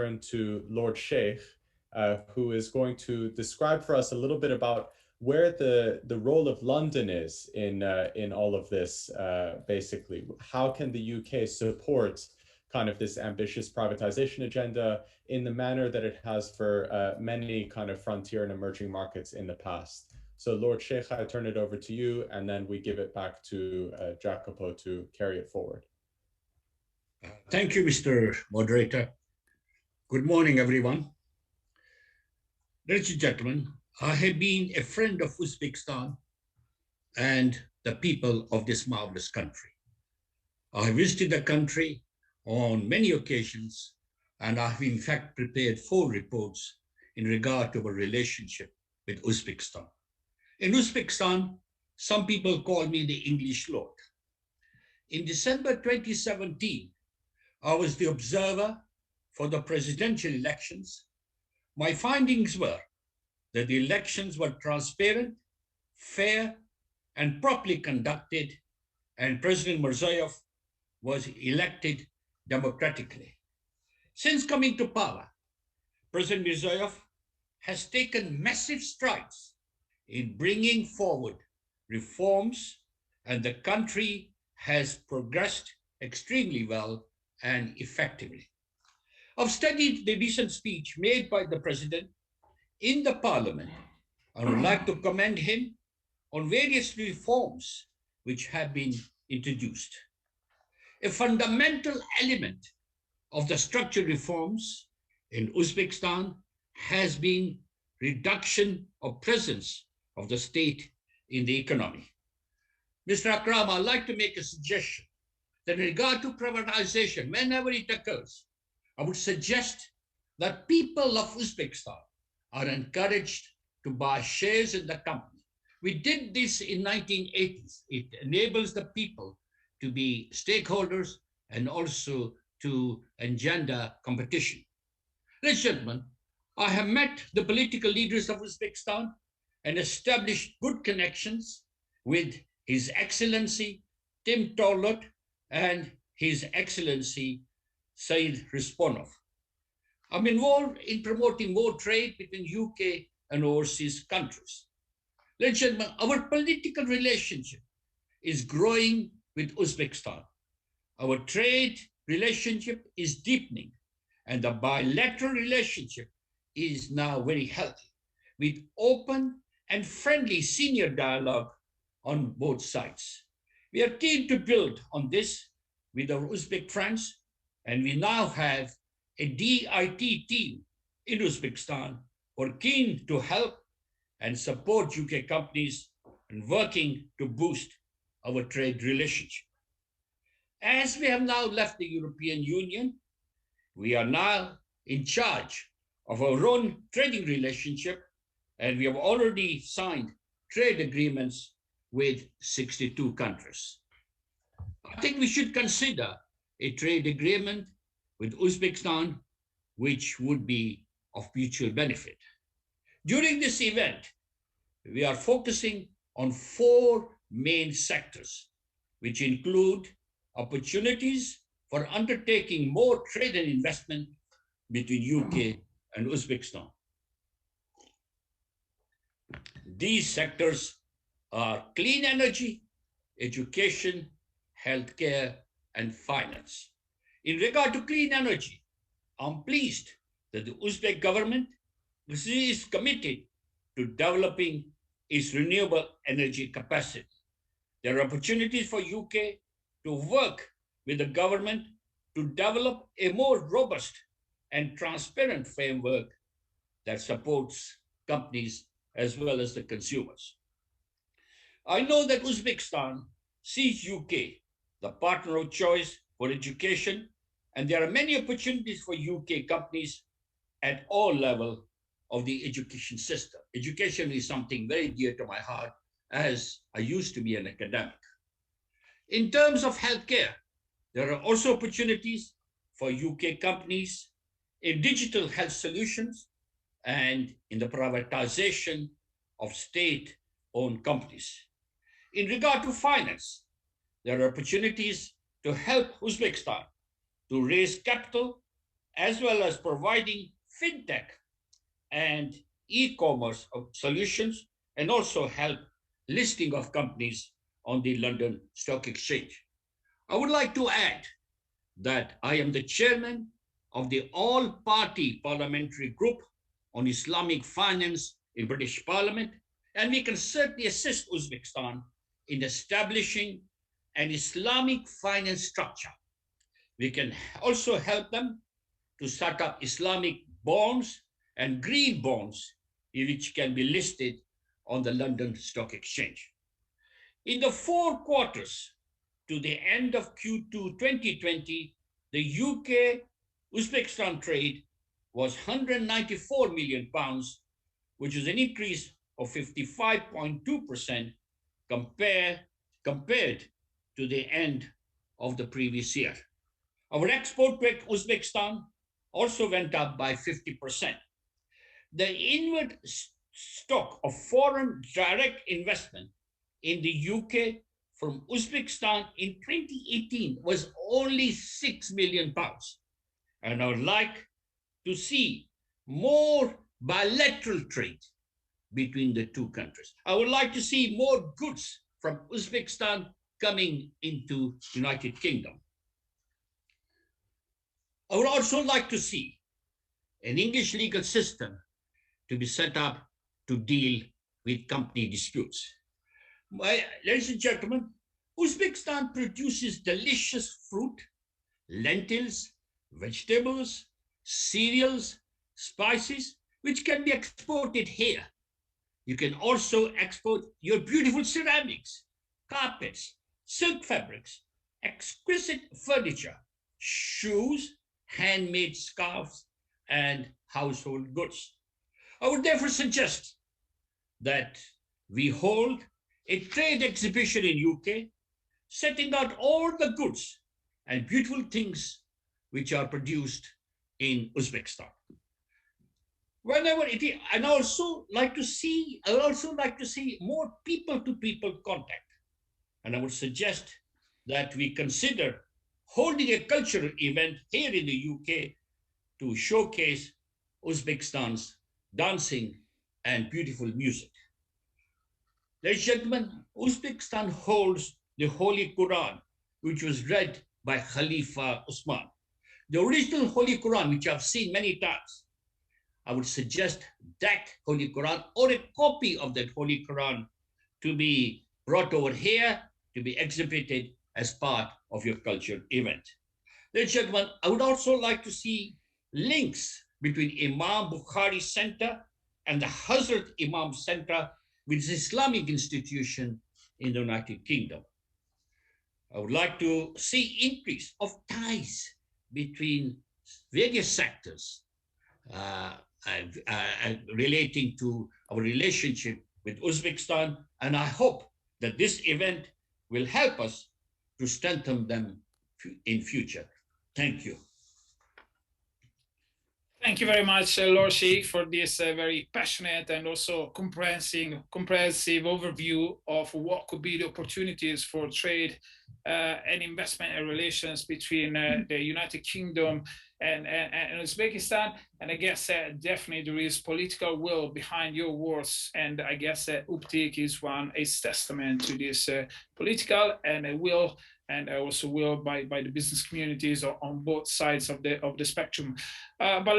turn to Lord Sheikh, who is going to describe for us a little bit about where the role of London is in all of this. Basically, how can the UK support kind of this ambitious privatization agenda in the manner that it has for many kind of frontier and emerging markets in the past? So Lord Sheikh, I turn it over to you, and then we give it back to Jacopo to carry it forward. Thank you, Mr. Moderator. Good morning, everyone. Ladies and gentlemen, I have been a friend of Uzbekistan and the people of this marvelous country. I have visited the country on many occasions, and I have in fact prepared 4 reports in regard to our relationship with Uzbekistan. In Uzbekistan, some people call me the English Lord. In December 2017, I was the observer for the presidential elections. My findings were that the elections were transparent, fair, and properly conducted, and President Mirziyoyev was elected democratically. Since coming to power, President Mirziyoyev has taken massive strides in bringing forward reforms, and the country has progressed extremely well and effectively. I've studied the recent speech made by the President in the Parliament. I would like to commend him on various reforms which have been introduced. A fundamental element of the structural reforms in Uzbekistan has been reduction of presence of the state in the economy. Mr. Akram, I'd like to make a suggestion that in regard to privatization, whenever it occurs, I would suggest that people of Uzbekistan are encouraged to buy shares in the company. We did this in 1980s. It enables the people to be stakeholders and also to engender competition. Ladies and gentlemen, I have met the political leaders of Uzbekistan and established good connections with His Excellency Tim Torlot and His Excellency Said Risponov. I'm involved in promoting more trade between UK and overseas countries. Ladies and gentlemen, our political relationship is growing with Uzbekistan. Our trade relationship is deepening, and the bilateral relationship is now very healthy, with open and friendly senior dialogue on both sides. We are keen to build on this with our Uzbek friends, and we now have a DIT team in Uzbekistan who are keen to help and support UK companies in working to boost our trade relationship. As we have now left the European Union, we are now in charge of our own trading relationship, and we have already signed trade agreements with 62 countries. I think we should consider a trade agreement with Uzbekistan, which would be of mutual benefit. During this event, we are focusing on 4 main sectors, which include opportunities for undertaking more trade and investment between UK and Uzbekistan. These sectors are clean energy, education, healthcare, and finance. In regard to clean energy, I'm pleased that the Uzbek government is committed to developing its renewable energy capacity. There are opportunities for UK to work with the government to develop a more robust and transparent framework that supports companies as well as the consumers. I know that Uzbekistan sees UK the partner of choice for education, and there are many opportunities for UK companies at all levels of the education system. Education is something very dear to my heart, as I used to be an academic. In terms of healthcare, there are also opportunities for UK companies in digital health solutions and in the privatization of state-owned companies. In regard to finance, there are opportunities to help Uzbekistan to raise capital as well as providing fintech and e-commerce solutions, and also help listing of companies on the London Stock Exchange. I would like to add that I am the chairman of the all-party parliamentary group on Islamic finance in British Parliament, and we can certainly assist Uzbekistan in establishing an Islamic finance structure. We can also help them to set up Islamic bonds and green bonds, which can be listed on the London Stock Exchange. In the 4 quarters to the end of Q2 2020, the UK-Uzbekistan trade was £194 million, which is an increase of 55.2% compared to the end of the previous year. Our export to Uzbekistan also went up by 50%. The inward stock of foreign direct investment in the UK from Uzbekistan in 2018 was only £6 million. And I would like to see more bilateral trade between the two countries. I would like to see more goods from Uzbekistan coming into the United Kingdom. I would also like to see an English legal system to be set up to deal with company disputes. Ladies and gentlemen, Uzbekistan produces delicious fruit, lentils, vegetables, cereals, spices, which can be exported here. You can also export your beautiful ceramics, carpets, silk fabrics, exquisite furniture, shoes, handmade scarves, and household goods. I would therefore suggest that we hold a trade exhibition in UK, setting out all the goods and beautiful things which are produced in Uzbekistan. Whenever it is, and I would also like to see more people-to-people contact. And I would suggest that we consider holding a cultural event here in the UK to showcase Uzbekistan's dancing and beautiful music. Ladies and gentlemen, Uzbekistan holds the Holy Quran, which was read by Khalifa Usman. The original Holy Quran, which I've seen many times, I would suggest that Holy Quran or a copy of that Holy Quran to be brought over here to be exhibited as part of your cultural event. Ladies and gentlemen, I would also like to see links between Imam Bukhari Center and the Hazrat Imam Center, which is an Islamic institution in the United Kingdom. I would like to see increase of ties between various sectors relating to our relationship with Uzbekistan, and I hope that this event will help us to strengthen them in future. Thank you. Thank you very much, Lord Sheikh, for this very passionate and also comprehensive overview of what could be the opportunities for trade and investment and relations between the United Kingdom and Uzbekistan. And I guess definitely there is political will behind your words. And I guess UBTIC is a testament to this political and will, and also will by the business communities on both sides of the spectrum. But